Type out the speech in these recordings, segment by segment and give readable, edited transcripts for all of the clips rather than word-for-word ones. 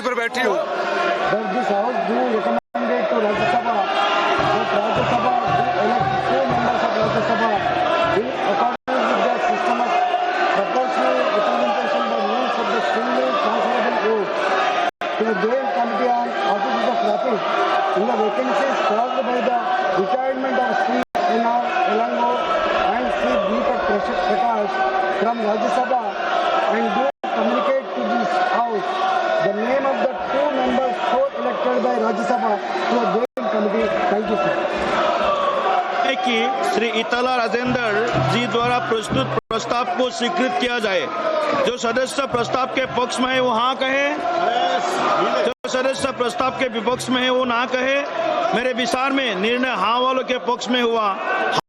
पर बैठी हूँ। This house do recommended to Rajya Sabha that Rajya Sabha elect 4 members of Rajya Sabha in accordance with the system of proportional representation by means of the single transferable vote to the Joint Committee on Offices of Traffic in the vacancies caused by the retirement of Sri N.R. Elango and Sri Deepak Prakash from Rajya Sabha and do communicate to this house the name of the 2 members co-elected by Rajya Sabha to a Joint Committee. Thank you, sir. कि श्री इताला राजेंद्र जी द्वारा प्रस्तुत प्रस्ताव को स्वीकृत किया जाए। जो सदस्य प्रस्ताव के पक्ष में है वो हाँ कहे, जो सदस्य प्रस्ताव के विपक्ष में है वो ना कहे। मेरे विचार में निर्णय हाँ वालों के पक्ष में हुआ,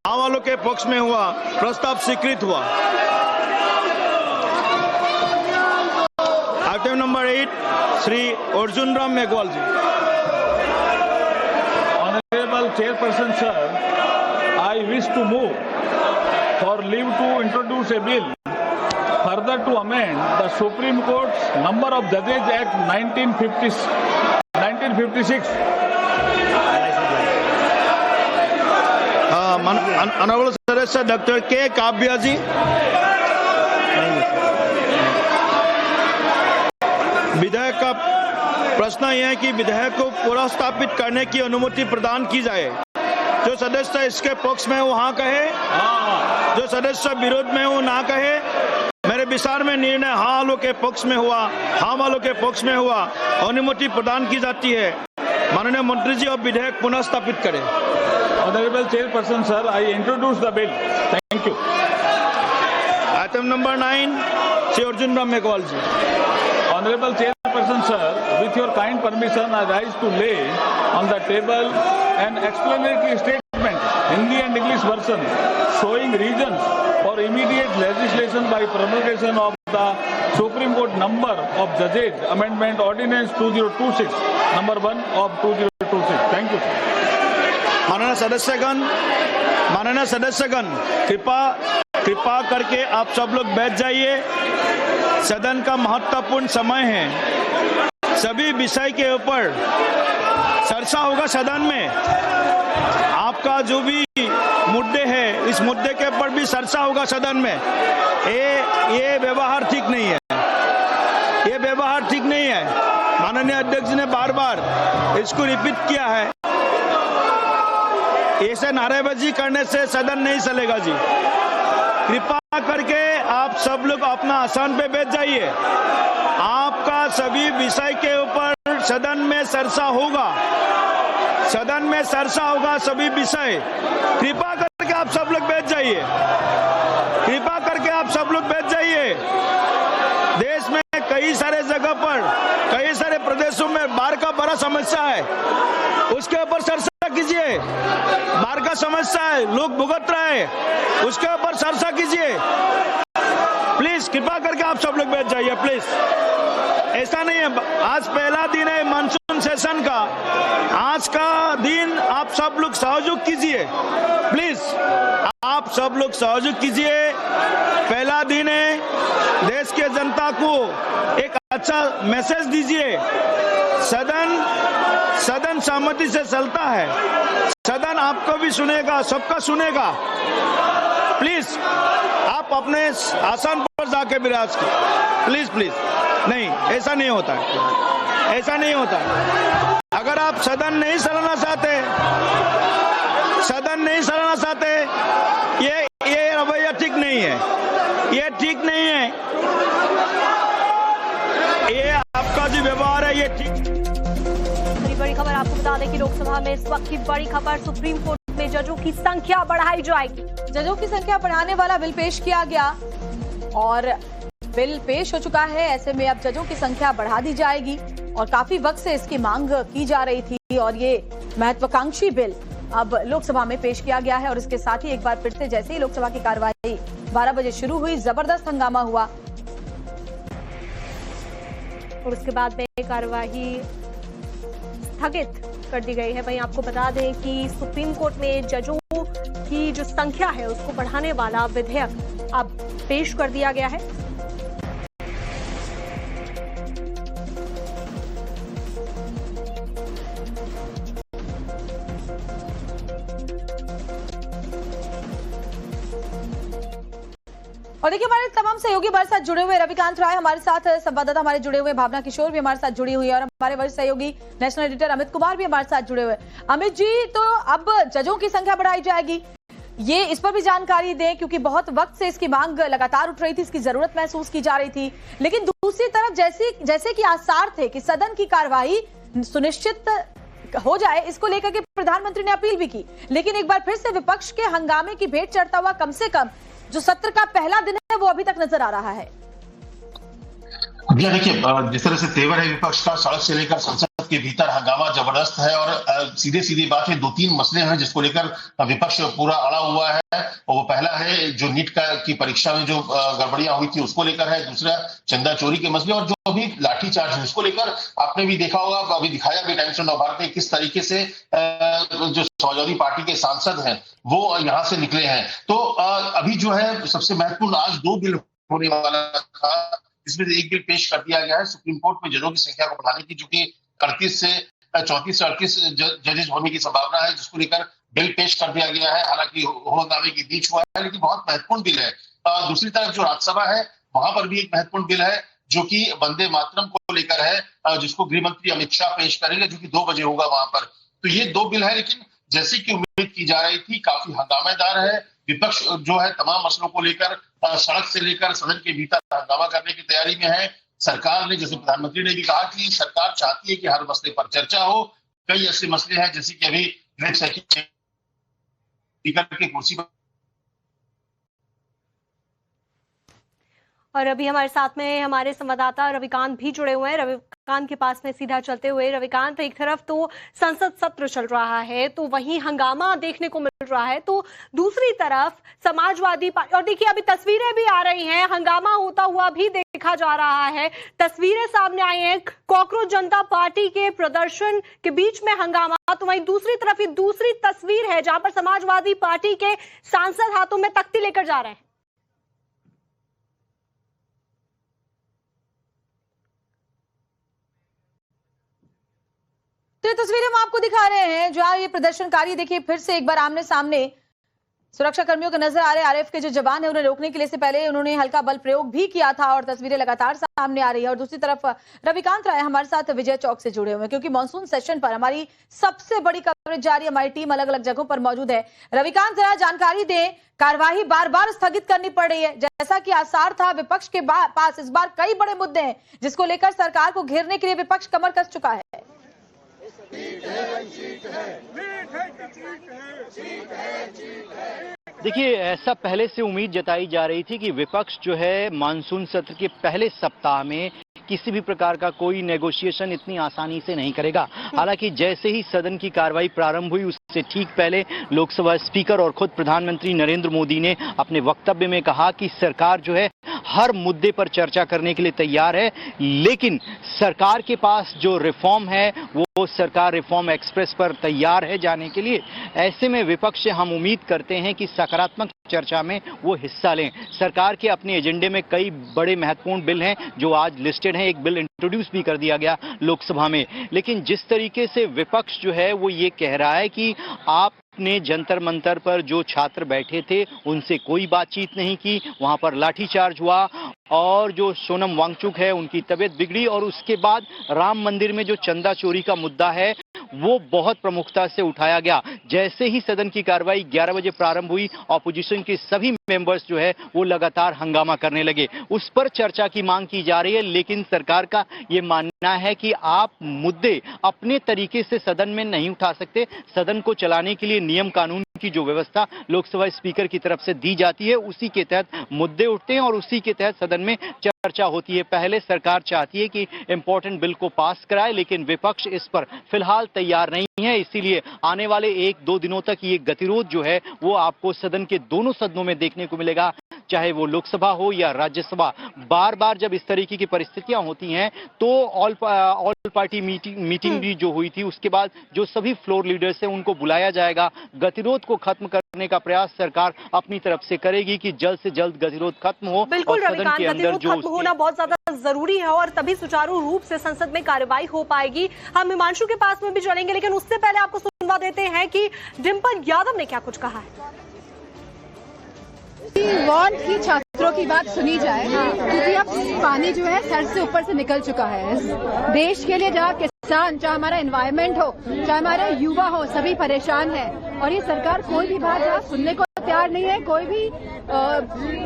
हाँ वालों के पक्ष में हुआ, प्रस्ताव स्वीकृत हुआ। Item number 8 Shri Arjun Ram Meghwal ji. Honorable Chairperson, sir, I wish to move for leave to introduce a bill further to amend the Supreme Court's Number of Judges Act 1956. Honorable Sir Dr. K. Kabya ji। विधेयक का प्रश्न यह है कि विधेयक को पुनर्स्थापित करने की अनुमति प्रदान की जाए। जो सदस्य इसके पक्ष में वो हाँ कहे, जो सदस्य विरोध में वो ना कहे। मेरे विचार में निर्णय हाँ वालों के पक्ष में हुआ, हाँ वालों के पक्ष में हुआ, अनुमति प्रदान की जाती है। माननीय मंत्री जी अब विधेयक पुनः स्थापित करें। Honorable Chairperson, sir, I introduce the bill. Thank you. Item number 9 Shri Arjun Ram Meghwal ji. Honorable Chairperson, sir, with your kind permission, I rise to lay on the table an explanatory statement, Hindi and English version, showing reasons for immediate legislation by promulgation of the Supreme Court Number of Judges Amendment Ordinance 2026, number 1 of 2026. Thank you. माननीय सदस्यगण, कृपा करके आप सब लोग बैठ जाइए। सदन का महत्वपूर्ण समय है। सभी विषय के ऊपर चर्चा होगा सदन में। आपका जो भी मुद्दे हैं, इस मुद्दे के ऊपर भी चर्चा होगा सदन में। ये व्यवहार ठीक नहीं है, ये व्यवहार ठीक नहीं है। माननीय अध्यक्ष ने बार-बार इसको रिपीट किया है। ऐसे नारेबाजी करने से सदन नहीं चलेगा जी। कृपा करके आप सब लोग अपना आसन पे बैठ जाइए। आपका सभी विषय के ऊपर सदन में चर्चा होगा, सदन में चर्चा होगा सभी विषय। कृपा करके आप सब लोग बैठ जाइए, कृपा करके आप सब लोग बैठ जाइए। देश में कई सारे जगह पर, कई सारे प्रदेशों में बाढ़ का बड़ा समस्या है, उसके ऊपर चर्चा कीजिए। बाढ़ का समस्या है, लोग भुगत रहे हैं, उसके ऊपर चर्चा कीजिए। प्लीज कृपा करके आप सब लोग बैठ जाइए प्लीज। ऐसा नहीं है, आज पहला दिन है मानसून सेशन का। आज का दिन आप सब लोग सहयोग कीजिए प्लीज, आप सब लोग सहयोग कीजिए। पहला दिन है, देश के जनता को एक अच्छा मैसेज दीजिए। सदन सहमति से चलता है, सदन आपको भी सुनेगा, सबका सुनेगा। प्लीज आप अपने आसन पर जाके विराज कीजिए प्लीज प्लीज। नहीं, ऐसा नहीं होता है, ऐसा नहीं होता है। अगर आप सदन नहीं चलाना चाहते, सदन नहीं चलाना चाहते, ये रवैया ठीक नहीं है, ये ठीक नहीं है। ये आपका जो व्यवहार है ये ठीक। बड़ी खबर आपको बता दें कि लोकसभा में इस वक्त की बड़ी खबर, सुप्रीम कोर्ट में जजों की संख्या बढ़ाई जाएगी। जजों की संख्या बढ़ाने वाला बिल पेश किया गया और बिल पेश हो चुका है। ऐसे में अब जजों की संख्या बढ़ा दी जाएगी और काफी वक्त से इसकी मांग की जा रही थी और ये महत्वाकांक्षी बिल अब लोकसभा में पेश किया गया है। और इसके साथ ही एक बार फिर से जैसे ही लोकसभा की कार्यवाही 12 बजे शुरू हुई, जबरदस्त हंगामा हुआ और उसके बाद में कार्यवाही स्थगित कर दी गई है। वहीं आपको बता दें कि सुप्रीम कोर्ट में जजों की जो संख्या है उसको बढ़ाने वाला विधेयक अब पेश कर दिया गया है। और देखिए हमारे तमाम सहयोगी हमारे साथ जुड़े हुए, रविकांत राय हमारे साथ, संवाददाता हमारे जुड़े हुए, भावना किशोर भी हमारे साथ जुड़ी हुई है और हमारे वरिष्ठ सहयोगी नेशनल एडिटर अमित कुमार भी हमारे साथ जुड़े हुए। अमित जी, तो अब जजों की संख्या बढ़ाई जाएगी, ये इस पर भी जानकारी दें, क्योंकि बहुत वक्त से इसकी मांग लगातार उठ रही थी, इसकी जरूरत महसूस की जा रही थी, लेकिन दूसरी तरफ जैसे कि आसार थे कि सदन की कार्यवाही सुनिश्चित हो जाए, इसको लेकर के प्रधानमंत्री ने अपील भी की, लेकिन एक बार फिर से विपक्ष के हंगामे की भेंट चढ़ता हुआ कम से कम जो सत्र का पहला दिन है वो अभी तक नजर आ रहा है। देखिए, जिस तरह से तेवर है विपक्ष का, सड़क से लेकर संसद के भीतर हंगामा जबरदस्त है और सीधे सीधी बात है, 2-3 मसले हैं जिसको लेकर विपक्ष पूरा अड़ा हुआ है। और वो पहला है जो नीट की परीक्षा में जो गड़बड़ियां हुई थी उसको लेकर है, दूसरा चंदा चोरी के मसले और जो अभी लाठीचार्ज है उसको लेकर आपने भी देखा होगा, अभी दिखाया भी टाइम्स ऑफ नवभारत में किस तरीके से जो समाजवादी पार्टी के सांसद हैं वो यहाँ से निकले हैं। तो अभी जो है सबसे महत्वपूर्ण आज 2 बिल होने वाला था, इसमें से एक बिल पेश कर दिया गया है सुप्रीम कोर्ट में जजों की संख्या को बढ़ाने की, जो कि 34 से 38 जजेस होने की संभावना है, जिसको लेकर बिल पेश कर दिया गया है। हालांकि हंगामे की बीच हुआ है, लेकिन बहुत महत्वपूर्ण बिल है। दूसरी तरफ जो राज्यसभा है वहां पर भी एक महत्वपूर्ण बिल है जो कि वंदे मातरम को लेकर है, जिसको गृह मंत्री अमित शाह पेश करेंगे, जो कि 2 बजे होगा वहां पर। तो ये 2 बिल है, लेकिन जैसे कि उम्मीद की जा रही थी काफी हंगामेदार है। विपक्ष जो है तमाम मसलों को लेकर सड़क से लेकर सदन के भीतर हंगामा करने की तैयारी में है। सरकार ने, जैसे प्रधानमंत्री ने भी कहा कि सरकार चाहती है कि हर मसले पर चर्चा हो। कई ऐसे मसले हैं जैसे कि अभी स्पीकर की कुर्सी पर, और अभी हमारे साथ में हमारे संवाददाता रविकांत भी जुड़े हुए हैं। रविकांत के पास में सीधा चलते हुए, रविकांत, एक तरफ तो संसद सत्र चल रहा है तो वहीं हंगामा देखने को मिल रहा है, तो दूसरी तरफ समाजवादी पार्टी, और देखिए अभी तस्वीरें भी आ रही हैं, हंगामा होता हुआ भी देखा जा रहा है, तस्वीरें सामने आई हैं कॉकरोच जनता पार्टी के प्रदर्शन के बीच में हंगामा, तो वहीं दूसरी तरफ ये दूसरी तस्वीर है जहां पर समाजवादी पार्टी के सांसद हाथों में तख्ती लेकर जा रहे हैं। तो ये तस्वीरें हम आपको दिखा रहे हैं जहां ये प्रदर्शनकारी देखिए फिर से एक बार आमने सामने सुरक्षा कर्मियों के नजर आ रहे हैं। आरएएफ के जो जवान है उन्हें रोकने के लिए से पहले उन्होंने हल्का बल प्रयोग भी किया था और तस्वीरें लगातार सामने आ रही है। और दूसरी तरफ रविकांत राय हमारे साथ विजय चौक से जुड़े हुए हैं, क्योंकि मॉनसून सेशन पर हमारी सबसे बड़ी कवरेज जारी, हमारी टीम अलग अलग जगहों पर मौजूद है। रविकांत, जरा जानकारी दें, कार्यवाही बार बार स्थगित करनी पड़ रही है, जैसा कि आसार था विपक्ष के पास इस बार कई बड़े मुद्दे हैं जिसको लेकर सरकार को घेरने के लिए विपक्ष कमर कस चुका है। देखिए, ऐसा पहले से उम्मीद जताई जा रही थी कि विपक्ष जो है मानसून सत्र के पहले सप्ताह में किसी भी प्रकार का कोई नेगोशिएशन इतनी आसानी से नहीं करेगा। हालांकि जैसे ही सदन की कार्रवाई प्रारंभ हुई उससे ठीक पहले लोकसभा स्पीकर और खुद प्रधानमंत्री नरेंद्र मोदी ने अपने वक्तव्य में कहा कि सरकार जो है हर मुद्दे पर चर्चा करने के लिए तैयार है, लेकिन सरकार के पास जो रिफॉर्म है वो सरकार रिफॉर्म एक्सप्रेस पर तैयार है जाने के लिए। ऐसे में विपक्ष से हम उम्मीद करते हैं कि सकारात्मक चर्चा में वो हिस्सा लें। सरकार के अपने एजेंडे में कई बड़े महत्वपूर्ण बिल हैं जो आज लिस्टेड हैं, एक बिल इंट्रोड्यूस भी कर दिया गया लोकसभा में, लेकिन जिस तरीके से विपक्ष जो है वो ये कह रहा है कि आपने जंतर मंतर पर जो छात्र बैठे थे उनसे कोई बातचीत नहीं की, वहां पर लाठीचार्ज हुआ और जो सोनम वांगचुक है उनकी तबीयत बिगड़ी, और उसके बाद राम मंदिर में जो चंदा चोरी का मुद्दा है वो बहुत प्रमुखता से उठाया गया। जैसे ही सदन की कार्रवाई 11 बजे प्रारंभ हुई, ऑपोजिशन के सभी मेंबर्स जो है वो लगातार हंगामा करने लगे, उस पर चर्चा की मांग की जा रही है। लेकिन सरकार का ये मानना है कि आप मुद्दे अपने तरीके से सदन में नहीं उठा सकते। सदन को चलाने के लिए नियम कानून की जो व्यवस्था लोकसभा स्पीकर की तरफ से दी जाती है उसी के तहत मुद्दे उठते हैं और उसी के तहत सदन में चर्चा होती है। पहले सरकार चाहती है कि इंपॉर्टेंट बिल को पास कराए, लेकिन विपक्ष इस पर फिलहाल तैयार नहीं है। इसीलिए आने वाले 1-2 दिनों तक ये गतिरोध जो है वो आपको सदन के दोनों सदनों में देखने को मिलेगा, चाहे वो लोकसभा हो या राज्यसभा। बार बार जब इस तरीके की परिस्थितियां होती हैं तो ऑल पार्टी मीटिंग भी जो हुई थी उसके बाद जो सभी फ्लोर लीडर्स हैं उनको बुलाया जाएगा। गतिरोध को खत्म करने का प्रयास सरकार अपनी तरफ से करेगी कि जल्द से जल्द गतिरोध खत्म हो। बिल्कुल रविकांत, गतिरोध खत्म होना बहुत ज्यादा जरूरी है और तभी सुचारू रूप से संसद में कार्यवाही हो पाएगी। हम हिमांशु के पास में भी चलेंगे, लेकिन उससे पहले आपको सुनवा देते हैं कि डिम्पल यादव ने क्या कुछ कहा है। वार्न की छात्रों सूत्रों की बात सुनी जाए, क्योंकि अब पानी जो है सर से ऊपर से निकल चुका है। देश के लिए जहाँ किसान, चाहे हमारा एनवायरमेंट हो, चाहे हमारे युवा हो, सभी परेशान हैं और ये सरकार कोई भी बात यहाँ सुनने को तैयार नहीं है, कोई भी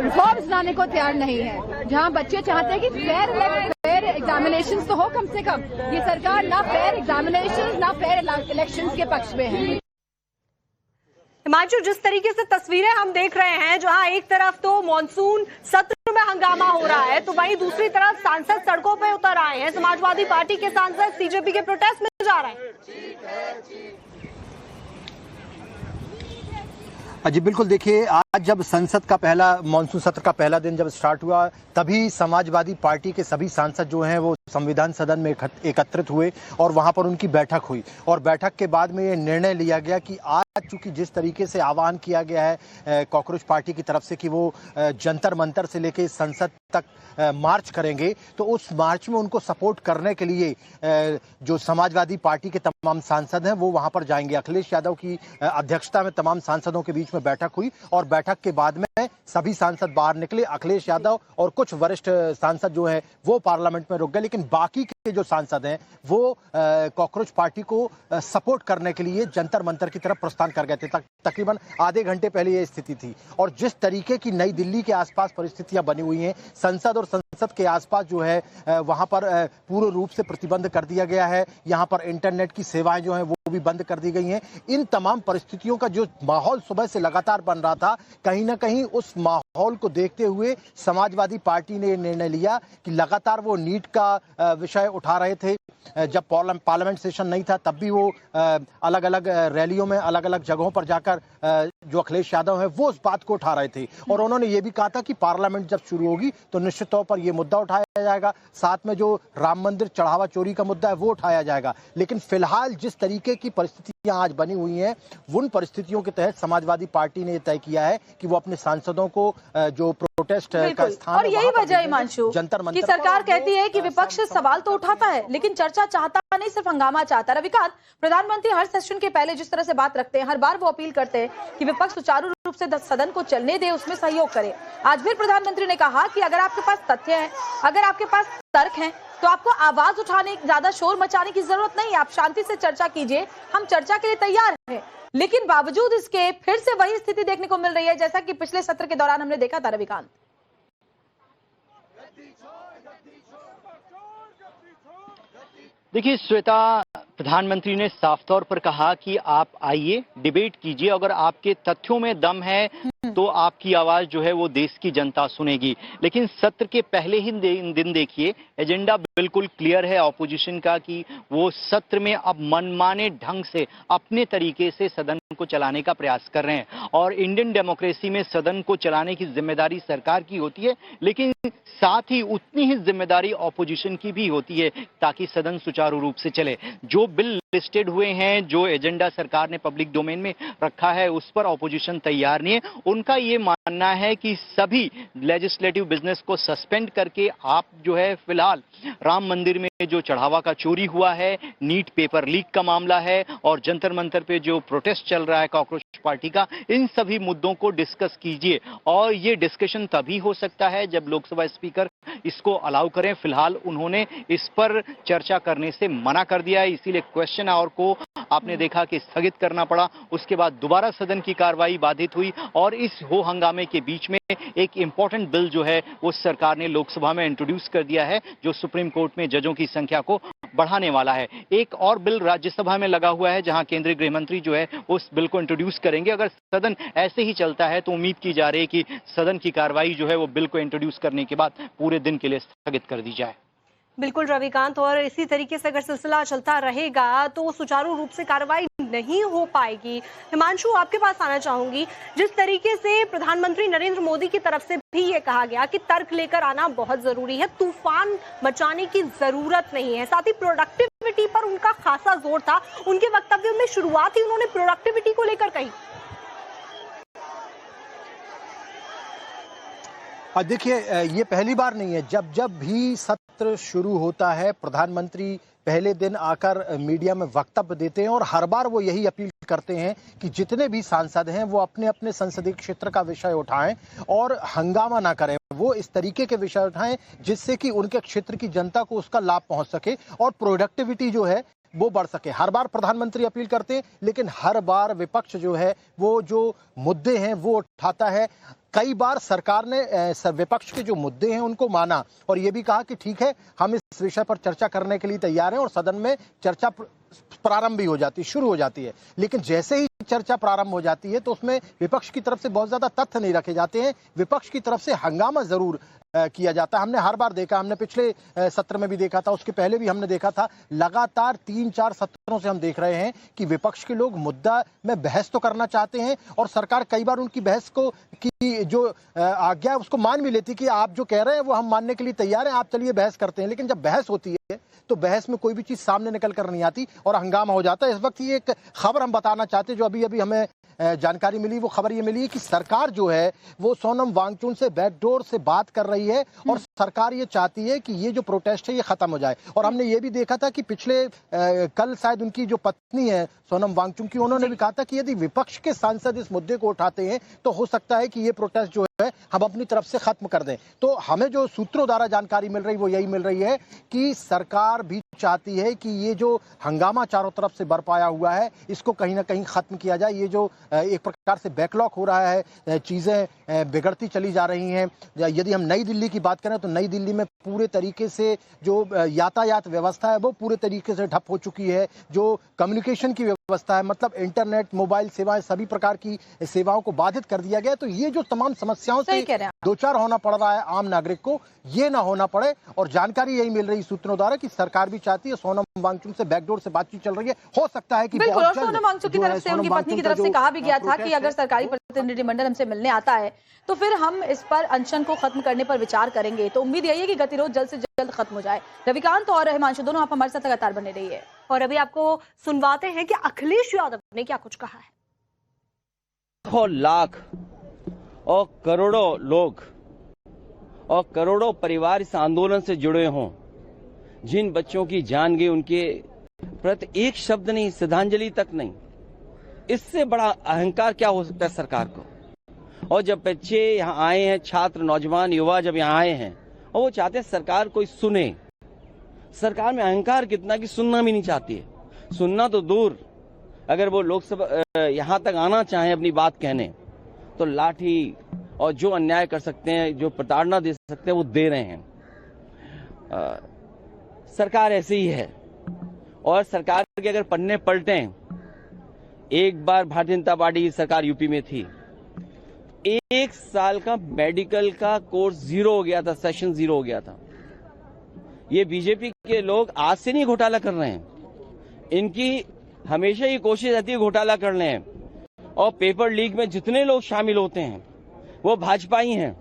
रिफॉर्म्स लाने को तैयार नहीं है। जहाँ बच्चे चाहते हैं कि फेयर एग्जामिनेशंस तो हो कम से कम, ये सरकार ना फेयर एग्जामिनेशंस ना फेयर इलेक्शंस के पक्ष में है। हिमांशु, जिस तरीके से तस्वीरें हम देख रहे हैं, जहां एक तरफ तो मॉनसून सत्र में हंगामा हो रहा है, तो वहीं दूसरी तरफ सांसद सड़कों पे उतर आए हैं। समाजवादी पार्टी के सांसद सीजेपी के प्रोटेस्ट में जा रहे हैं। जी बिल्कुल, देखिए आज जब संसद का पहला मानसून सत्र का पहला दिन जब स्टार्ट हुआ, तभी समाजवादी पार्टी के सभी सांसद जो हैं वो संविधान सदन में एकत्रित हुए और वहां पर उनकी बैठक हुई और बैठक के बाद में ये निर्णय लिया गया कि आज चूंकि जिस तरीके से आह्वान किया गया है कॉकरोच पार्टी की तरफ से कि वो जंतर मंतर से लेकर संसद तक मार्च करेंगे, तो उस मार्च में उनको सपोर्ट करने के लिए जो समाजवादी पार्टी के तमाम सांसद हैं वो वहां पर जाएंगे। अखिलेश यादव की अध्यक्षता में तमाम सांसदों के बीच में बैठक हुई और बैठक के बाद में सभी सांसद बाहर निकले। अखिलेश यादव और कुछ वरिष्ठ सांसद जो हैं वो पार्लियामेंट में रुक गए, लेकिन बाकी के जो सांसद हैं वो कॉकरोच पार्टी को सपोर्ट करने के लिए जंतर मंतर की तरफ प्रस्थान कर गए थे। तकरीबन आधे घंटे पहले ये स्थिति थी और जिस तरीके की नई दिल्ली के आसपास परिस्थितियां बनी हुई हैं, संसद और संसद के आसपास जो है वहां पर पूर्ण रूप से प्रतिबंध कर दिया गया है। यहां पर इंटरनेट की सेवाएं जो हैं वो भी बंद कर दी गई हैं। इन तमाम परिस्थितियों का जो माहौल सुबह से लगातार बन रहा था, कहीं ना कहीं उस माहौल को देखते हुए समाजवादी पार्टी ने निर्णय लिया कि लगातार वो नीट का विषय उठा रहे थे। जब पार्लियामेंट सेशन नहीं था तब भी वो अलग अलग रैलियों में अलग अलग जगहों पर जाकर जो अखिलेश यादव है वो उस बात को उठा रहे थे और उन्होंने ये भी कहा था कि पार्लियामेंट जब शुरू होगी तो निश्चित तौर पर ये मुद्दा उठाया जाएगा, साथ में जो राम मंदिर चढ़ावा चोरी का मुद्दा है वो उठाया जाएगा। लेकिन फिलहाल जिस तरीके की परिस्थितियां आज बनी हुई हैं, उन परिस्थितियों के तहत समाजवादी पार्टी ने तय किया है कि वो अपने सांसदों को जो प्रोटेस्ट का स्थान, और यही वजह है हिमांशु जंतर मंतर की सरकार कहती है कि विपक्ष सवाल तो उठाता है लेकिन चर्चा चाहता नहीं, सिर्फ हंगामा चाहता। रविकांत, प्रधानमंत्री हर सेशन के पहले जिस तरह से बात रखते हैं, हर बार वो अपील करते हैं कि विपक्ष सुचारू रूप से सदन को चलने दे, उसमें सहयोग करे। आज फिर प्रधानमंत्री ने कहा कि अगर आपके पास तथ्य हैं, अगर आपके पास तर्क हैं, तो आपको आवाज उठाने, ज्यादा शोर मचाने की जरूरत नहीं है, आप शांति से चर्चा कीजिए, हम चर्चा के लिए तैयार हैं। लेकिन बावजूद इसके फिर से वही स्थिति देखने को मिल रही है जैसा कि पिछले सत्र के दौरान हमने देखा था। रविकांत, देखिए श्वेता, प्रधानमंत्री ने साफ तौर पर कहा कि आप आइए, डिबेट कीजिए, अगर आपके तथ्यों में दम है तो आपकी आवाज जो है वो देश की जनता सुनेगी। लेकिन सत्र के पहले ही दिन देखिए, एजेंडा बिल्कुल क्लियर है ऑपोजिशन का कि वो सत्र में अब मनमाने ढंग से अपने तरीके से सदन को चलाने का प्रयास कर रहे हैं। और इंडियन डेमोक्रेसी में सदन को चलाने की जिम्मेदारी सरकार की होती है, लेकिन साथ ही उतनी ही जिम्मेदारी ऑपोजिशन की भी होती है ताकि सदन सुचारू रूप से चले। जो बिल लिस्टेड हुए हैं, जो एजेंडा सरकार ने पब्लिक डोमेन में रखा है, उस पर ऑपोजिशन तैयार नहीं है। उनका ये मानना है कि सभी लेजिस्लेटिव बिजनेस को सस्पेंड करके आप जो है फिलहाल राम मंदिर में जो चढ़ावा का चोरी हुआ है, नीट पेपर लीक का मामला है और जंतर मंतर पे जो प्रोटेस्ट चल रहा है कॉकरोच पार्टी का, इन सभी मुद्दों को डिस्कस कीजिए। और ये डिस्कशन तभी हो सकता है जब लोकसभा स्पीकर इसको अलाउ करें। फिलहाल उन्होंने इस पर चर्चा करने से मना कर दिया है, इसीलिए क्वेश्चन आवर को आपने देखा कि स्थगित करना पड़ा। उसके बाद दोबारा सदन की कार्रवाई बाधित हुई और इस हो हंगामे के बीच में एक इंपॉर्टेंट बिल जो है वो सरकार ने लोकसभा में इंट्रोड्यूस कर दिया है, जो सुप्रीम कोर्ट में जजों की संख्या को बढ़ाने वाला है। एक और बिल राज्यसभा में लगा हुआ है जहां केंद्रीय गृह मंत्री जो है उस बिल को इंट्रोड्यूस करेंगे। अगर सदन ऐसे ही चलता है तो उम्मीद की जा रही है कि सदन की कार्रवाई जो है वो बिल को इंट्रोड्यूस करने के बाद पूरे दिन के लिए स्थगित कर दी जाए। बिल्कुल रविकांत, और इसी तरीके से अगर सिलसिला चलता रहेगा तो सुचारू रूप से कार्रवाई नहीं हो पाएगी। हिमांशु, आपके पास आना चाहूंगी, जिस तरीके से प्रधानमंत्री नरेंद्र मोदी की तरफ से भी ये कहा गया कि तर्क लेकर आना बहुत जरूरी है, तूफान मचाने की जरूरत नहीं है, साथ ही प्रोडक्टिविटी पर उनका खासा जोर था। उनके वक्तव्य में शुरुआत ही उन्होंने प्रोडक्टिविटी को लेकर कही। देखिए, ये पहली बार नहीं है, जब भी सत्र शुरू होता है प्रधानमंत्री पहले दिन आकर मीडिया में वक्तव्य देते हैं और हर बार वो यही अपील करते हैं कि जितने भी सांसद हैं वो अपने अपने संसदीय क्षेत्र का विषय उठाएं और हंगामा ना करें। वो इस तरीके के विषय उठाएं जिससे कि उनके क्षेत्र की जनता को उसका लाभ पहुंच सके और प्रोडक्टिविटी जो है वो बढ़ सके। हर बार प्रधानमंत्री अपील करते हैं, लेकिन हर बार विपक्ष जो है वो जो मुद्दे हैं वो उठाता है। कई बार सरकार ने विपक्ष के जो मुद्दे हैं उनको माना और ये भी कहा कि ठीक है, हम इस विषय पर चर्चा करने के लिए तैयार हैं और सदन में चर्चा प्रारंभ भी हो जाती, शुरू हो जाती है। लेकिन जैसे ही चर्चा प्रारंभ हो जाती है तो उसमें विपक्ष की तरफ से बहुत ज्यादा तथ्य नहीं रखे जाते हैं, विपक्ष की तरफ से हंगामा जरूर किया जाता है। हमने हर बार देखा, हमने पिछले सत्र में भी देखा था, उसके पहले भी हमने देखा था, लगातार 3-4 सत्रों से हम देख रहे हैं कि विपक्ष के लोग मुद्दा में बहस तो करना चाहते हैं और सरकार कई बार उनकी बहस को की जो आज्ञा है उसको मान भी लेती कि आप जो कह रहे हैं वो हम मानने के लिए तैयार हैं, आप चलिए बहस करते हैं। लेकिन जब बहस होती है तो बहस में कोई भी चीज सामने निकल कर नहीं आती और हंगामा हो जाता है। इस वक्त ये एक खबर हम बताना चाहते हैं जो अभी अभी हमें जानकारी मिली। वो खबर ये मिली है कि सरकार जो है वो सोनम वांगचुक से बैकडोर से बात कर रही है और सरकार ये चाहती है कि ये जो प्रोटेस्ट है ये खत्म हो जाए। और हमने ये भी देखा था कि पिछले कल शायद उनकी जो पत्नी है सोनम वांगचुक की, उन्होंने भी कहा था कि यदि विपक्ष के सांसद इस मुद्दे को उठाते हैं तो हो सकता है कि ये प्रोटेस्ट जो है हम अपनी तरफ से खत्म कर दें। तो हमें जो सूत्रों द्वारा जानकारी मिल रही वो यही मिल रही है कि सरकार भी चाहती है कि ये जो हंगामा चारों तरफ से बरपाया हुआ है इसको कहीं ना कहीं खत्म किया जाए। ये जो एक प्रकार से बैकलॉग हो रहा है, चीजें बिगड़ती चली जा रही हैं। यदि हम नई दिल्ली की बात करें तो नई दिल्ली में पूरे तरीके से जो यातायात व्यवस्था है वो पूरे तरीके से ठप हो चुकी है। जो कम्युनिकेशन की व्यवस्था है, मतलब इंटरनेट, मोबाइल सेवाएं, सभी प्रकार की सेवाओं को बाधित कर दिया गया। तो ये जो तमाम समस्याओं से दो चार होना पड़ रहा है आम नागरिक को, ये ना होना पड़े। और जानकारी यही मिल रही सूत्रों द्वारा कि सरकार भी चाहती है, सोनम वांगचुक से बैकडोर से बातचीत चल रही है। हो सकता है कि बिल्कुल, और सोनम वांगचुक की तरफ से, उनकी पत्नी की तरफ से कहा भी गया था कि अगर सरकारी प्रतिनिधिमंडल हमसे मिलने आता है तो फिर हम इस पर अनशन को खत्म करने पर विचार करेंगे। तो उम्मीद यही है कि गतिरोध जल्द से जल्द खत्म हो जाए। रविकांत और हिमांशु दोनों आप हमारे साथ लगातार बने रहिए और अभी आपको सुनवाते हैं कि अखिलेश यादव ने क्या कुछ कहा है। लाख और करोड़ों लोग और करोड़ों परिवार इस आंदोलन से जुड़े हों, जिन बच्चों की जान गई उनके प्रति एक शब्द नहीं, श्रद्धांजलि तक नहीं, इससे बड़ा अहंकार क्या हो सकता है सरकार को। और जब बच्चे यहाँ आए हैं, छात्र, नौजवान, युवा जब यहाँ आए हैं और वो चाहते हैं सरकार कोई सुने, सरकार में अहंकार कितना कि सुनना भी नहीं चाहती है। सुनना तो दूर, अगर वो लोकसभा यहाँ तक आना चाहें अपनी बात कहने तो लाठी और जो अन्याय कर सकते हैं, जो प्रताड़ना दे सकते हैं वो दे रहे हैं। सरकार ऐसे ही है और सरकार के अगर पन्ने पलटें, एक बार भारतीय जनता पार्टी की सरकार यूपी में थी, 1 साल का मेडिकल का कोर्स 0 हो गया था, सेशन 0 हो गया था। ये बीजेपी के लोग आज से नहीं घोटाला कर रहे हैं, इनकी हमेशा ये कोशिश रहती है घोटाला कर लें। और पेपर लीक में जितने लोग शामिल होते हैं वो भाजपा ही हैं।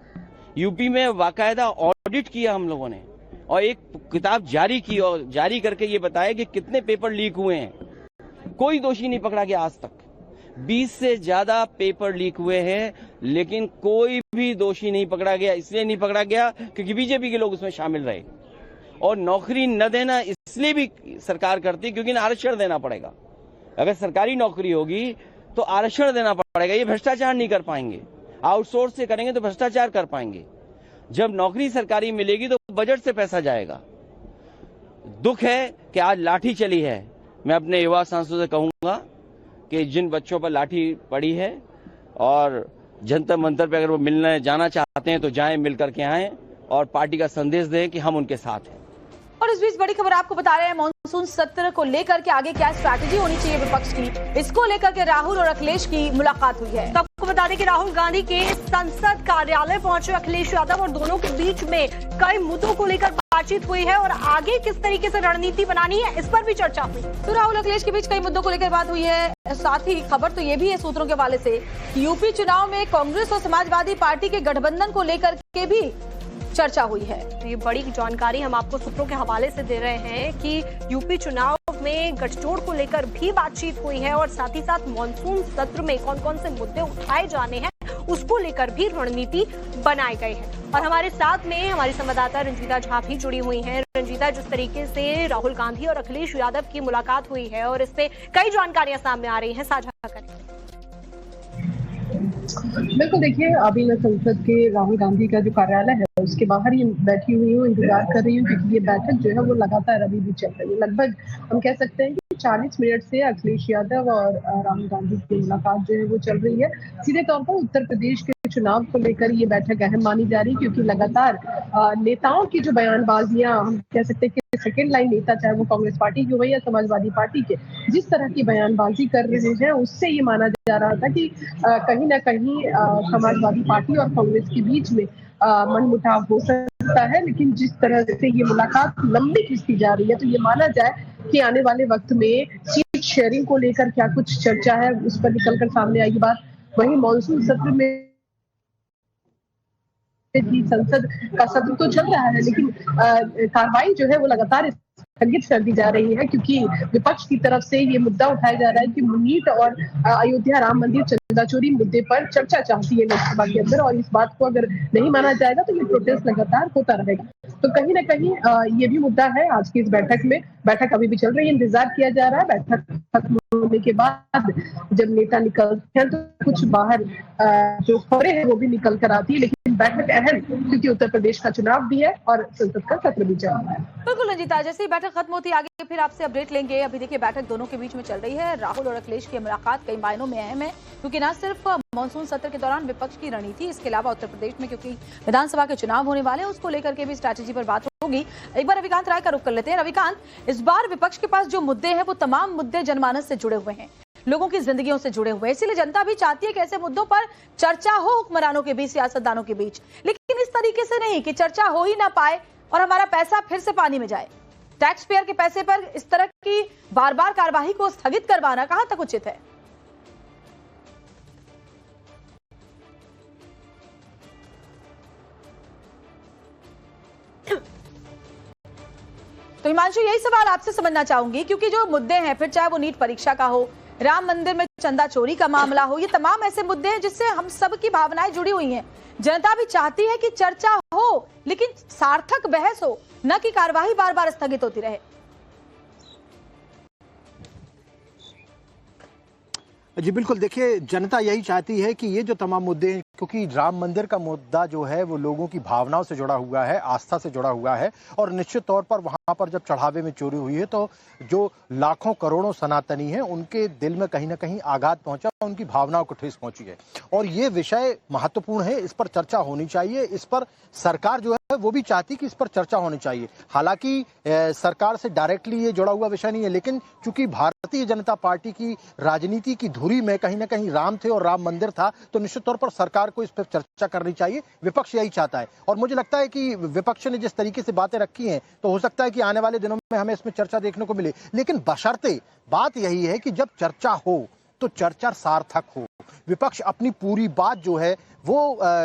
यूपी में बाकायदा ऑडिट किया हम लोगों ने और एक किताब जारी की और जारी करके ये बताया कि कितने पेपर लीक हुए हैं। कोई दोषी नहीं पकड़ा गया आज तक। 20 से ज्यादा पेपर लीक हुए हैं लेकिन कोई भी दोषी नहीं पकड़ा गया। इसलिए नहीं पकड़ा गया क्योंकि बीजेपी के लोग उसमें शामिल रहे। और नौकरी न देना इसलिए भी सरकार करती क्योंकि आरक्षण देना पड़ेगा। अगर सरकारी नौकरी होगी तो आरक्षण देना पड़ेगा, ये भ्रष्टाचार नहीं कर पाएंगे। आउटसोर्स से करेंगे तो भ्रष्टाचार कर पाएंगे। जब नौकरी सरकारी मिलेगी तो बजट से पैसा जाएगा। दुख है कि आज लाठी चली है। मैं अपने युवा सांसदों से कहूंगा कि जिन बच्चों पर लाठी पड़ी है और जंतर मंतर पे अगर वो मिलने जाना चाहते हैं तो जाएं, मिल करके आएं और पार्टी का संदेश दें कि हम उनके साथ हैं। और इस बीच बड़ी खबर आपको बता रहे हैं, मॉनसून सत्र को लेकर के आगे क्या स्ट्रैटेजी होनी चाहिए विपक्ष की, इसको लेकर के राहुल और अखिलेश की मुलाकात हुई है। तो आपको बता दें कि राहुल गांधी के संसद कार्यालय पहुंचे अखिलेश यादव और दोनों के बीच में कई मुद्दों को लेकर बातचीत हुई है और आगे किस तरीके से रणनीति बनानी है इस पर भी चर्चा हुई। तो राहुल अखिलेश के बीच कई मुद्दों को लेकर बात हुई है। साथ ही खबर तो ये भी है सूत्रों के हवाले से कि यूपी चुनाव में कांग्रेस और समाजवादी पार्टी के गठबंधन को लेकर के भी चर्चा हुई है। तो ये बड़ी जानकारी हम आपको सूत्रों के हवाले से दे रहे हैं कि यूपी चुनाव में गठजोड़ को लेकर भी बातचीत हुई है और साथ ही साथ मॉनसून सत्र में कौन कौन से मुद्दे उठाए जाने हैं उसको लेकर भी रणनीति बनाई गई है। और हमारे साथ में हमारी संवाददाता रंजीता झा भी जुड़ी हुई हैं। रंजीता, जिस तरीके से राहुल गांधी और अखिलेश यादव की मुलाकात हुई है और इससे कई जानकारियां सामने आ रही हैं, साझा करें। बिल्कुल, देखिए अभी संसद के राहुल गांधी का जो कार्यालय है उसके बाहर ही बैठी हुई हूँ, इंतजार कर रही हूँ, क्योंकि ये बैठक जो है वो लगातार अभी भी चल रही है। लगभग हम कह सकते हैं कि 40 मिनट से अखिलेश यादव और राहुल गांधी की मुलाकात जो है वो चल रही है। सीधे तौर पर उत्तर प्रदेश के चुनाव को लेकर ये बैठक अहम मानी जा रही है, क्योंकि लगातार नेताओं की जो बयानबाजियां, हम कह सकते हैं कि सेकेंड लाइन नेता, चाहे वो कांग्रेस पार्टी के हो या समाजवादी पार्टी के, जिस तरह की बयानबाजी कर रहे हैं, उससे ये माना जा रहा था कि कहीं ना कहीं समाजवादी पार्टी और कांग्रेस के बीच में मनमुटाव हो सकता है। लेकिन जिस तरह से ये मुलाकात लंबी खिंचती जा रही है, तो ये माना जाए कि आने वाले वक्त में सीट शेयरिंग को लेकर क्या कुछ चर्चा है, उस पर निकलकर सामने आएगी बात। वहीं मॉनसून सत्र में संसद का सत्र तो चल रहा है, लेकिन कार्रवाई जो है वो लगातार स्थगित कर दी जा रही है, क्योंकि विपक्ष की तरफ से ये मुद्दा उठाया जा रहा है कि नीट और अयोध्या राम मंदिर चंदा चोरी मुद्दे पर चर्चा चाहती है लोकसभा के अंदर, और इस बात को अगर नहीं माना जाएगा तो ये प्रोटेस्ट लगातार होता रहेगा। तो कहीं ना कहीं ये भी मुद्दा है आज की इस बैठक में। बैठक अभी भी चल रही है, इंतजार किया जा रहा है। बैठक खत्म होने के बाद जब नेता निकलते हैं तो कुछ बाहर जो खबरें हैं वो भी निकल कर आती है, लेकिन बैठक अहम, क्योंकि उत्तर प्रदेश का चुनाव भी है और संसद का सत्र भी चल रहा है। बिल्कुल रंजीता, जैसे ही बैठक खत्म होती है आगे फिर आपसे अपडेट लेंगे। अभी देखिए बैठक दोनों के बीच में चल रही है। राहुल और अखिलेश की मुलाकात कई मायनों में अहम है, क्योंकि न सिर्फ मॉनसून सत्र के दौरान विपक्ष की रणनीति, इसके अलावा उत्तर प्रदेश में क्योंकि विधानसभा के चुनाव होने वाले हैं, उसको लेकर के भी स्ट्रैटेजी पर बात होगी। एक बार रविकांत राय का रुख कर लेते हैं। रविकांत, इस बार विपक्ष के पास जो मुद्दे हैं वो तमाम मुद्दे जनमानस से जुड़े हुए हैं, लोगों की जिंदगियों से जुड़े हुए हैं, इसीलिए जनता भी चाहती है कि ऐसे मुद्दों पर चर्चा हो हुक्मरानों के बीच, सियासतदानों के बीच, लेकिन इस तरीके से नहीं कि चर्चा हो ही ना पाए और हमारा पैसा फिर से पानी में जाए। टैक्स पेयर के पैसे पर इस तरह की बार बार कार्यवाही को स्थगित करवाना कहां तक उचित है? तो हिमांशु, यही सवाल आपसे समझना चाहूंगी, क्योंकि जो मुद्दे हैं, फिर चाहे वो नीट परीक्षा का हो, राम मंदिर में चंदा चोरी का मामला हो, ये तमाम ऐसे मुद्दे हैं जिससे हम सब की भावनाएं जुड़ी हुई हैं। जनता भी चाहती है कि चर्चा हो, लेकिन सार्थक बहस हो, न कि कार्यवाही बार बार स्थगित होती रहे। जी बिल्कुल, देखिए जनता यही चाहती है कि ये जो तमाम मुद्दे हैं, क्योंकि राम मंदिर का मुद्दा जो है वो लोगों की भावनाओं से जुड़ा हुआ है, आस्था से जुड़ा हुआ है, और निश्चित तौर पर वहां पर जब चढ़ावे में चोरी हुई है तो जो लाखों करोड़ों सनातनी हैं उनके दिल में कहीं ना कहीं आघात पहुंचा, उनकी भावनाओं को ठेस पहुंची है। और ये विषय महत्वपूर्ण है, इस पर चर्चा होनी चाहिए। इस पर सरकार जो है वो भी चाहती कि इस पर चर्चा होनी चाहिए। हालांकि सरकार से डायरेक्टली ये जुड़ा हुआ विषय नहीं है, लेकिन चूंकि भारतीय जनता पार्टी की राजनीति की धुरी में कहीं ना कहीं राम थे और राम मंदिर था, तो निश्चित तौर पर सरकार को इस पर चर्चा करनी चाहिए। विपक्ष यही चाहता है, और मुझे लगता है कि विपक्ष ने जिस तरीके से बातें रखी हैं, तो हो सकता है कि आने वाले दिनों में हमें इसमें चर्चा देखने को मिले। लेकिन बशर्ते बात यही है कि जब चर्चा हो तो चर्चा सार्थक हो, विपक्ष अपनी पूरी बात जो है वो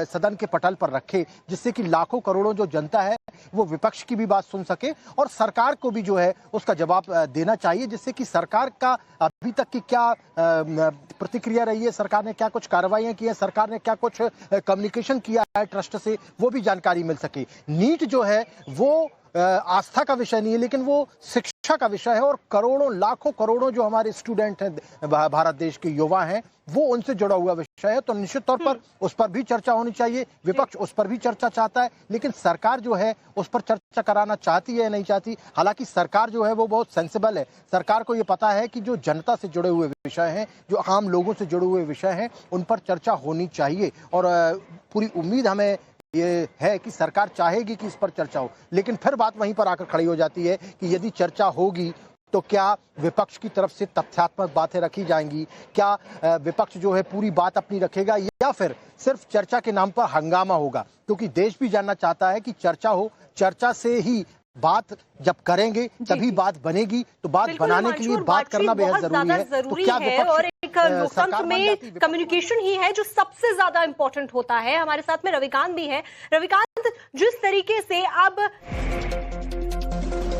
सदन के पटल पर रखे, जिससे कि लाखों करोड़ों जो जनता है वो विपक्ष की भी बात सुन सके, और सरकार को भी जो है उसका जवाब देना चाहिए, जिससे कि सरकार का अभी तक की क्या प्रतिक्रिया रही है, सरकार ने क्या कुछ कार्रवाइयां की है, सरकार ने क्या कुछ कम्युनिकेशन किया है ट्रस्ट से, वो भी जानकारी मिल सके। नीट जो है वो आस्था का विषय नहीं है, लेकिन वो शिक्षा का विषय है, और करोड़ों लाखों करोड़ों जो हमारे स्टूडेंट हैं, भारत देश के युवा हैं, वो उनसे जुड़ा हुआ विषय है। तो निश्चित तौर पर उस पर भी चर्चा होनी चाहिए। विपक्ष उस पर भी चर्चा चाहता है, लेकिन सरकार जो है उस पर चर्चा कराना चाहती है या नहीं चाहती। हालांकि सरकार जो है वो बहुत सेंसिबल है, सरकार को ये पता है कि जो जनता से जुड़े हुए विषय हैं, जो आम लोगों से जुड़े हुए विषय हैं, उन पर चर्चा होनी चाहिए, और पूरी उम्मीद हमें ये है कि सरकार चाहेगी कि इस पर चर्चा हो। लेकिन फिर बात वहीं पर आकर खड़ी हो जाती है कि यदि चर्चा होगी तो क्या विपक्ष की तरफ से तथ्यात्मक बातें रखी जाएंगी, क्या विपक्ष जो है पूरी बात अपनी रखेगा, या फिर सिर्फ चर्चा के नाम पर हंगामा होगा। क्योंकि देश भी जानना चाहता है कि चर्चा हो, चर्चा से ही बात जब करेंगे तभी बात बनेगी। तो बात बनाने के लिए बात करना बेहद जरूरी है। तो क्या और एक लोकतंत्र में कम्युनिकेशन ही है जो सबसे ज्यादा इंपॉर्टेंट होता है। हमारे साथ में रविकांत भी है। रविकांत, जिस तरीके से अब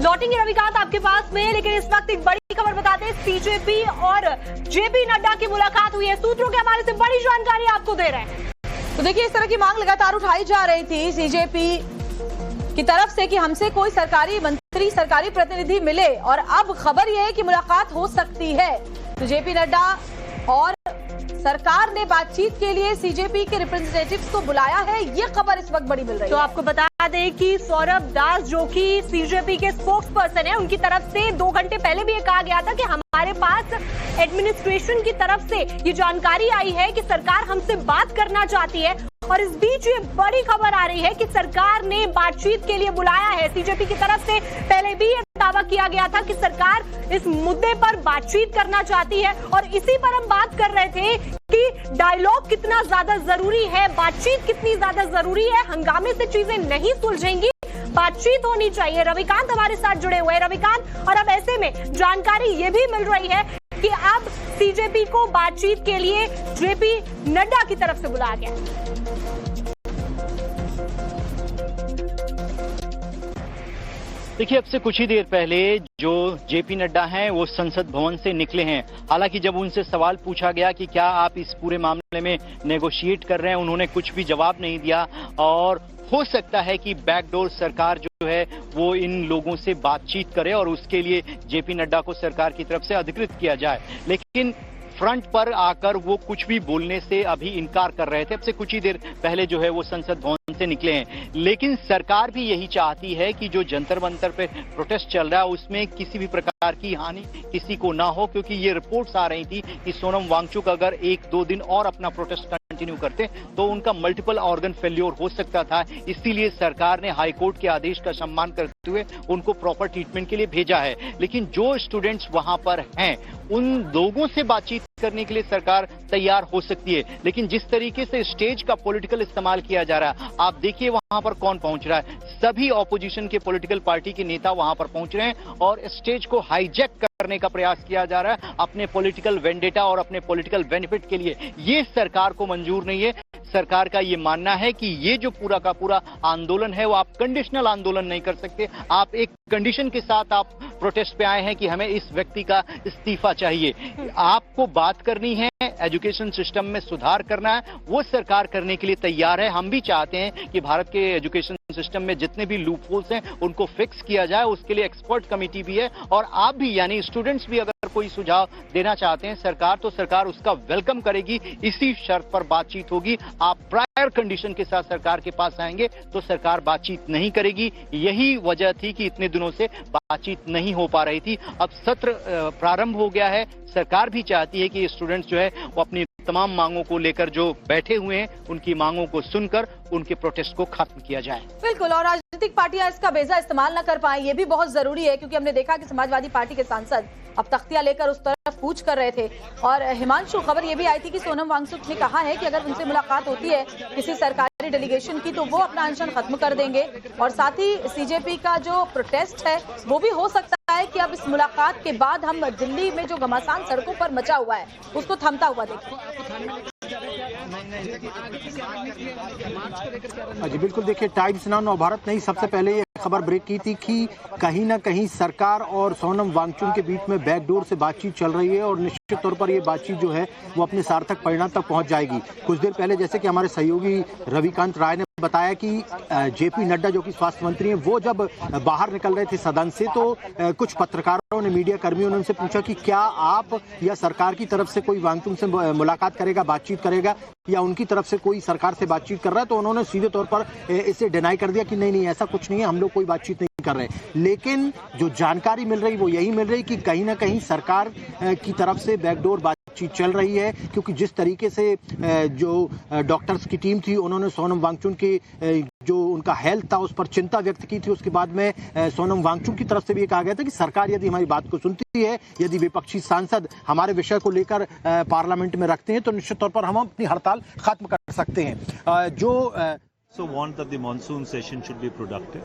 लौटेंगे रविकांत आपके पास में, लेकिन इस वक्त एक बड़ी खबर बताते हैं, बीजेपी और जेपी नड्डा की मुलाकात हुई है। सूत्रों के हमारे से बड़ी जानकारी आपको दे रहे हैं। तो देखिए, इस तरह की मांग लगातार उठाई जा रही थी बीजेपी की तरफ से कि हमसे कोई सरकारी मंत्री, सरकारी प्रतिनिधि मिले, और अब खबर यह है कि मुलाकात हो सकती है। तो जेपी नड्डा और सरकार ने बातचीत के लिए सीजेपी के रिप्रेजेंटेटिव्स को बुलाया है, ये खबर इस वक्त बड़ी मिल रही है। तो आपको बता दें कि सौरभ दास जो कि सीजेपी के स्पोक्स पर्सन है, उनकी तरफ से 2 घंटे पहले भी ये कहा गया था कि हमारे पास एडमिनिस्ट्रेशन की तरफ से ये जानकारी आई है कि सरकार हमसे बात करना चाहती है। और इस बीच ये बड़ी खबर आ रही है कि सरकार ने बातचीत के लिए बुलाया है। सीजेपी की तरफ से पहले भी ये दावा किया गया था कि सरकार इस मुद्दे पर बातचीत करना चाहती है, और इसी पर हम बात कर रहे थे कि डायलॉग कितना ज्यादा जरूरी है, बातचीत कितनी ज्यादा जरूरी है। हंगामे से चीजें नहीं सुलझेंगी, बातचीत होनी चाहिए। रविकांत हमारे साथ जुड़े हुए हैं। रविकांत, और अब ऐसे में जानकारी ये भी मिल रही है कि अब सीजेपी को बातचीत के लिए जेपी नड्डा की तरफ से बुलाया गया। देखिए, अब से कुछ ही देर पहले जो जेपी नड्डा हैं वो संसद भवन से निकले हैं। हालांकि जब उनसे सवाल पूछा गया कि क्या आप इस पूरे मामले में नेगोशिएट कर रहे हैं, उन्होंने कुछ भी जवाब नहीं दिया। और हो सकता है कि बैकडोर सरकार जो है वो इन लोगों से बातचीत करे और उसके लिए जेपी नड्डा को सरकार की तरफ से अधिकृत किया जाए। लेकिन फ्रंट पर आकर वो कुछ भी बोलने से अभी इनकार कर रहे थे। अब से कुछ ही देर पहले जो है वो संसद भवन से निकले हैं। लेकिन सरकार भी यही चाहती है कि जो जंतर मंतर पे प्रोटेस्ट चल रहा है उसमें किसी भी प्रकार की हानि किसी को ना हो, क्योंकि ये रिपोर्ट्स आ रही थी कि सोनम वांगचुक अगर 1-2 दिन और अपना प्रोटेस्ट कंटिन्यू करते तो उनका मल्टीपल ऑर्गन फेल्योर हो सकता था। इसीलिए सरकार ने हाईकोर्ट के आदेश का सम्मान करते हुए उनको प्रॉपर ट्रीटमेंट के लिए भेजा है। लेकिन जो स्टूडेंट्स वहां पर हैं उन लोगों से बातचीत करने के लिए सरकार तैयार हो सकती है। लेकिन जिस तरीके से स्टेज का पॉलिटिकल इस्तेमाल किया जा रहा है, आप देखिए वहां पर कौन पहुंच रहा है। सभी ऑपोजिशन के पॉलिटिकल पार्टी के नेता वहां पर पहुंच रहे हैं और स्टेज को हाईजैक करने का प्रयास किया जा रहा है अपने पॉलिटिकल वेंडेटा और अपने पॉलिटिकल बेनिफिट के लिए। ये सरकार को मंजूर नहीं है। सरकार का ये मानना है कि ये जो पूरा का पूरा आंदोलन है वो आप कंडीशनल आंदोलन नहीं कर सकते। आप एक कंडीशन के साथ आप प्रोटेस्ट पे आए हैं कि हमें इस व्यक्ति का इस्तीफा चाहिए। आपको बात करनी है, एजुकेशन सिस्टम में सुधार करना है, वो सरकार करने के लिए तैयार है। हम भी चाहते हैं कि भारत के एजुकेशन सिस्टम में जितने भी लूप होल्स हैं उनको फिक्स किया जाए। उसके लिए एक्सपर्ट कमेटी भी है और आप भी यानी स्टूडेंट्स भी अगर कोई सुझाव देना चाहते हैं सरकार, तो सरकार उसका वेलकम करेगी। इसी शर्त पर बातचीत होगी। आप प्रायर कंडीशन के साथ सरकार के पास आएंगे तो सरकार बातचीत नहीं करेगी। यही वजह थी कि इतने दिनों से बातचीत नहीं हो पा रही थी। अब सत्र प्रारंभ हो गया है। सरकार भी चाहती है कि स्टूडेंट्स जो है वो अपनी तमाम मांगों को लेकर जो बैठे हुए हैं उनकी मांगों को सुनकर उनके प्रोटेस्ट को खत्म किया जाए। बिल्कुल, और राजनीतिक पार्टियां इसका बेजा इस्तेमाल न कर पाए ये भी बहुत जरूरी है, क्योंकि हमने देखा कि समाजवादी पार्टी के सांसद अब तख्तियां लेकर उस तरफ कूच कर रहे थे। और हिमांशु, खबर ये भी आई थी कि सोनम वांगचुक ने कहा है कि अगर उनसे मुलाकात होती है किसी सरकारी डेलीगेशन की तो वो अपना अनशन खत्म कर देंगे। और साथ ही सीजेपी का जो प्रोटेस्ट है वो भी हो सकता है कि अब इस मुलाकात के बाद हम दिल्ली में जो घमासान सड़कों पर मचा हुआ है उसको थमता हुआ देखें। जी बिल्कुल, देखिए टाइम्स नाउ नवभारत ने सबसे पहले ये खबर ब्रेक की थी कि कहीं ना कहीं सरकार और सोनम वांगचुक के बीच में बैकडोर से बातचीत चल रही है और निश्चित तौर पर ये बातचीत जो है वो अपने सार्थक परिणाम तक पहुंच जाएगी। कुछ देर पहले जैसे कि हमारे सहयोगी रविकांत राय ने बताया कि जेपी नड्डा जो कि स्वास्थ्य मंत्री हैं वो जब बाहर निकल रहे थे सदन से तो कुछ पत्रकारों ने, मीडिया कर्मियों ने उनसे पूछा कि क्या आप या सरकार की तरफ से कोई वांगचुक से मुलाकात करेगा, बातचीत करेगा, या उनकी तरफ से कोई सरकार से बातचीत कर रहा है। तो उन्होंने सीधे तौर पर इसे डिनाई कर दिया कि नहीं ऐसा कुछ नहीं है, हम लोग कोई बातचीत नहीं कर रहे। लेकिन जो जानकारी मिल रही वो यही मिल रही कि कहीं ना कहीं सरकार की तरफ से बैकडोर बातचीत चल रही है, क्योंकि जिस तरीके से जो डॉक्टर्स की टीम थी उन्होंने सोनम वांगचुक के जो उनका हेल्थ था उस पर चिंता व्यक्त की थी। उसके बाद में सोनम वांगचुक की तरफ से भी ये कहा गया था कि सरकार यदि हमारी बात को सुनती है, यदि विपक्षी सांसद हमारे विषय को लेकर पार्लियामेंट में रखते हैं तो निश्चित तौर पर हम अपनी हड़ताल खत्म कर सकते हैं। So want that the monsoon session should be productive.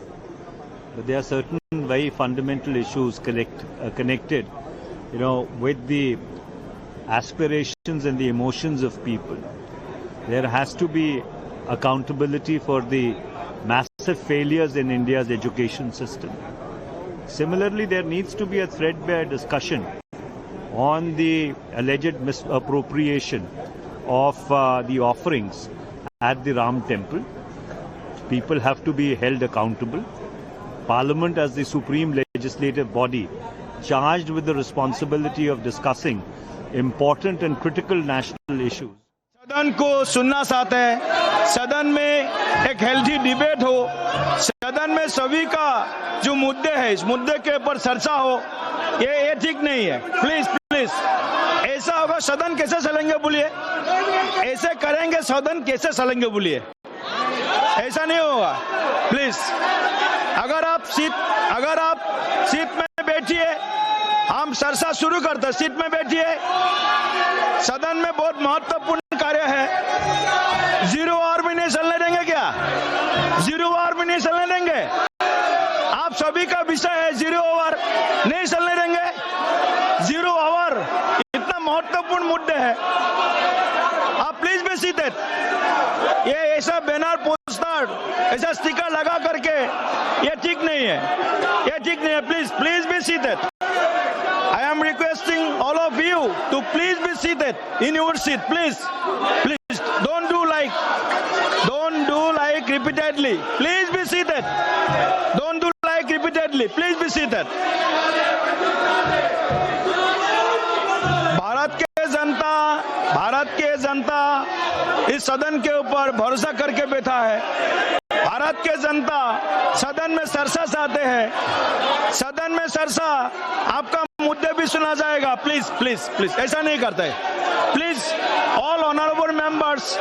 But there are certain very fundamental issues connected, with the aspirations and the emotions of people. There has to be accountability for the massive failures in India's education system. Similarly, there needs to be a threadbare discussion on the alleged misappropriation of the offerings at the Ram Temple. People have to be held accountable. Parliament, as the supreme legislative body, charged with the responsibility of discussing important and critical national issues. सदन को सुनना चाहते हैं, सदन में एक healthy debate हो, सदन में सभी का जो मुद्दे है इस मुद्दे के ऊपर चर्चा हो, ये ठीक नहीं है। प्लीज प्लीज, ऐसा होगा सदन कैसे चलेंगे बोलिए? ऐसे करेंगे सदन कैसे चलेंगे बोलिए? ऐसा नहीं होगा। प्लीज, अगर आप सीट में बैठिए, हम चर्चा शुरू करते। सीट में बैठिए, सदन में बहुत महत्वपूर्ण कार्य है। 0 आवर भी नहीं चलने देंगे क्या? 0 आवर भी नहीं चलने देंगे? आप सभी का विषय है 0 आवर, नहीं चलने देंगे 0 आवर। इतना महत्वपूर्ण मुद्दे है, आप प्लीज बी सीटेड। ये ऐसा बैनर पोस्टर, ऐसा स्टिकर लगा करके ये ठीक नहीं है, ये ठीक नहीं है। Please be seated. I am requesting all of you to please be seated in your seat. Please, don't do like repeatedly. Please be seated. Don't do like repeatedly. Please be seated. Bharat के जनता इस सदन के ऊपर भरोसा करके बैठा है। भारत के जनता सदन में चर्चा चाहते हैं। सदन में चर्चा, आपका मुद्दे भी सुना जाएगा। प्लीज ऐसा नहीं करते। Please, all honourable members,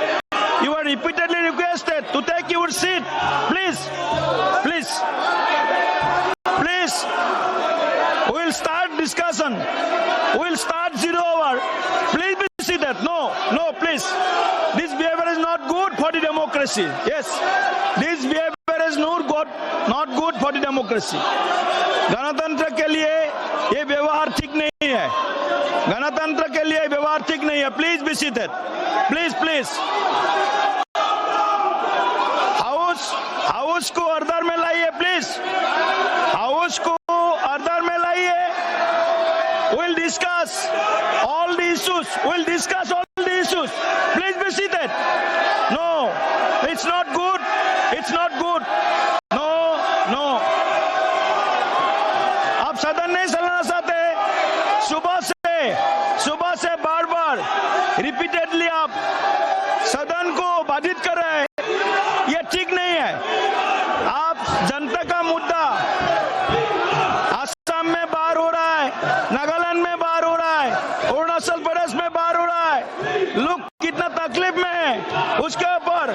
you are repeatedly requested to take your seat. Please. We will start discussion. We will start 0 hour. Please be seated. No, please. This behavior is not good for the democracy. Yes, this behavior is not good for the democracy. गणतंत्र के लिए ये व्यवहार ठीक नहीं है। गणतंत्र के लिए व्यवहार ठीक नहीं है। Please be seated. Please. House को ऑर्डर में लाइए। प्लीज, हाउस को ऑर्डर में लाइए। We'll discuss all the issues. Please be seated. No, it's not good. No. आप सदन नहीं चलाना चाहते। सुबह से बार रिपीटेडली आप सदन को बाधित कर रहे हैं, ये ठीक नहीं है। आप जनता का मुद्दा असम में बाहर हो रहा है, नागालैंड में बाहर हो रहा है, अरुणाचल प्रदेश में बाहर हो रहा है। लोग कितना तकलीफ में है, उसके ऊपर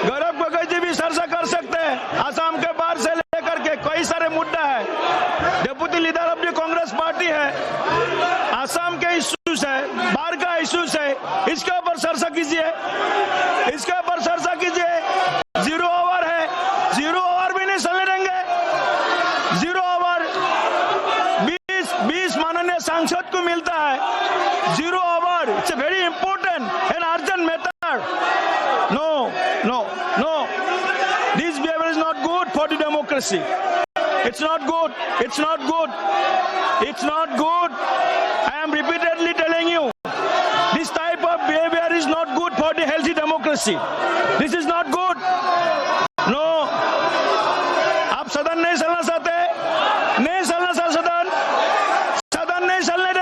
गौरव गोगोई जी भी चर्चा कर सकते हैं। असम के बाहर से लेकर के कई सारे मुद्दा है। Deputy leader of the Congress party है, असम के इश्यूज है, बाहर का इश्यूज है, इसके ऊपर चर्चा कीजिए। 0 आवर है, 0 आवर भी नहीं चलने देंगे। 0 आवर 20 माननीय सांसद को मिलता है। 0 hour, it's a very important and urgent matter. No, this behavior is not good for the democracy. It's not good. I am repeatedly telling you, this type of behavior is not good for the healthy democracy. This is not good. No, आप सदन नहीं चलना चाहते, नहीं चलना चाहते। सदन नहीं चलने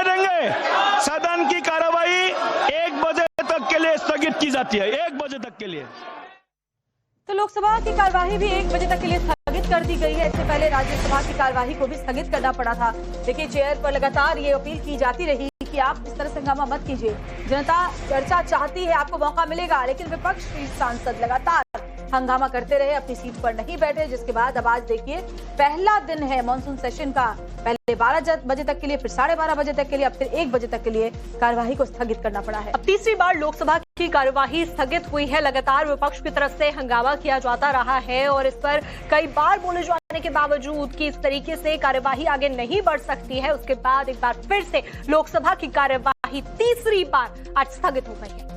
देंगे। सदन की कार्रवाई 1 बजे तक के लिए स्थगित की जाती है। 1 बजे तक के लिए। तो लोकसभा की कार्यवाही भी 1 बजे तक के लिए स्थगित कर दी गई है। इससे पहले राज्यसभा की कार्यवाही को भी स्थगित करना पड़ा था। देखिए, चेयर पर लगातार ये अपील की जाती रही कि आप इस तरह से हंगामा मत कीजिए। जनता चर्चा चाहती है, आपको मौका मिलेगा, लेकिन विपक्ष के सांसद लगातार हंगामा करते रहे, अपनी सीट पर नहीं बैठे। जिसके बाद अब आज देखिए, पहला दिन है मॉनसून सेशन का। पहले 12 बजे तक के लिए, फिर 12:30 बजे तक के लिए, अब फिर 1 बजे तक के लिए कार्यवाही को स्थगित करना पड़ा है। अब तीसरी बार लोकसभा की कार्यवाही स्थगित हुई है। लगातार विपक्ष की तरफ से हंगामा किया जाता रहा है और इस पर कई बार बोले जाने के बावजूद कि इस तरीके से कार्यवाही आगे नहीं बढ़ सकती है, उसके बाद एक बार फिर से लोकसभा की कार्यवाही तीसरी बार आज स्थगित हो गई है।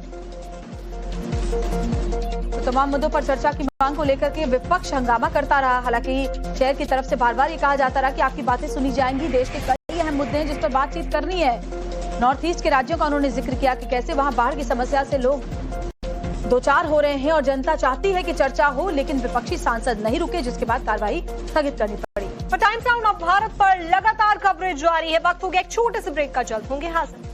तो तमाम मुद्दों पर चर्चा की मांग को लेकर के विपक्ष हंगामा करता रहा। हालांकि चेयर की तरफ से बार बार ये कहा जाता रहा कि आपकी बातें सुनी जाएंगी। देश के कई अहम मुद्दे हैं जिस पर बातचीत करनी है। नॉर्थ ईस्ट के राज्यों का उन्होंने जिक्र किया कि कैसे वहां बाढ़ की समस्या से लोग दो चार हो रहे हैं और जनता चाहती है कि चर्चा हो, लेकिन विपक्षी सांसद नहीं रुके, जिसके बाद कार्रवाई स्थगित करनी पड़ी। टाइम्स नाउ भारत पर लगातार कवरेज जारी है। वक्त हो गया एक छोटे से ब्रेक का, जल्द होंगे हाजिर।